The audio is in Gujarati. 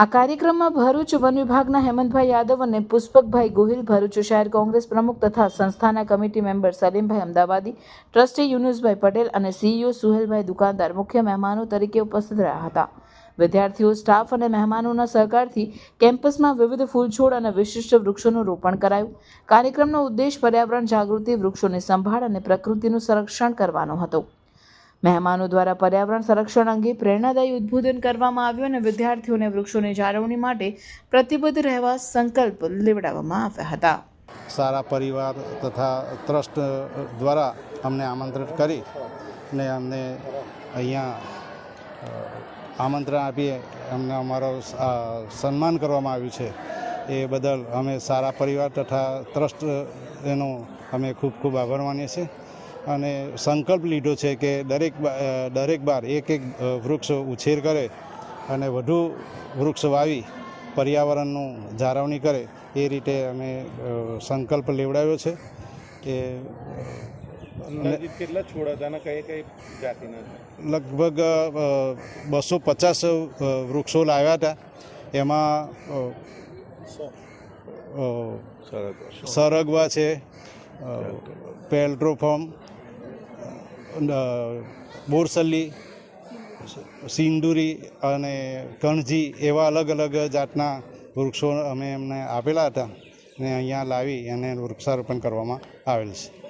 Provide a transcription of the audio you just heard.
આ કાર્યક્રમમાં ભરૂચ વન વિભાગના હેમંતભાઈ યાદવ અને પુષ્પકભાઈ ગોહિલ, ભરૂચ શહેર કોંગ્રેસ પ્રમુખ તથા સંસ્થાના કમિટી મેમ્બર સલીમભાઈ અમદાવાદી, ટ્રસ્ટી યુનુસભાઈ પટેલ અને સીઈઓ સુહેલભાઈ દુકાનદાર મુખ્ય મહેમાનો તરીકે ઉપસ્થિત રહ્યા હતા. વિદ્યાર્થીઓ, સ્ટાફ અને મહેમાનોના સહકારથી કેમ્પસમાં વિવિધ ફૂલછોડ અને વિશિષ્ટ વૃક્ષોનું રોપણ કરાયું. કાર્યક્રમનો ઉદ્દેશ પર્યાવરણ જાગૃતિ, વૃક્ષોની સંભાળ અને પ્રકૃતિનું સંરક્ષણ કરવાનો હતો. મહેમાનો દ્વારા પર્યાવરણ સંરક્ષણ અંગે પ્રેરણાદાયી ઉદ્બોધન કરવામાં આવ્યું અને વિદ્યાર્થીઓને વૃક્ષોની જાળવણી માટે પ્રતિબદ્ધ રહેવા સંકલ્પ લેવડાવવામાં આવ્યા હતા. સારા પરિવાર તથા ટ્રસ્ટ દ્વારા અમને આમંત્રિત કરી ને અમને અહીંયા આમંત્રણ આપી અમને અમારો સન્માન કરવામાં આવ્યું છે. એ બદલ અમે સારા પરિવાર તથા ટ્રસ્ટ એનો અમે ખૂબ ખૂબ આભાર માનીએ છીએ અને સંકલ્પ લીધો છે કે દરેક બાર એક વૃક્ષ ઉછેર કરે અને વધુ વૃક્ષ વાવી પર્યાવરણનું જાળવણી કરે એ રીતે અમે સંકલ્પ લેવડાવ્યો છે. કે કેટલા છોડ હતા અને કઈ જાતિના? લગભગ 250 વૃક્ષો લાવ્યા હતા. એમાં સરગવા છે, પેલ્ટ્રોફોર્મ, બોરસલી, સિંદુરી અને કણજી એવા અલગ અલગ જાતના વૃક્ષો અમે એમને આપેલા હતા અને અહીંયા લાવી અને વૃક્ષારોપણ કરવામાં આવેલ છે.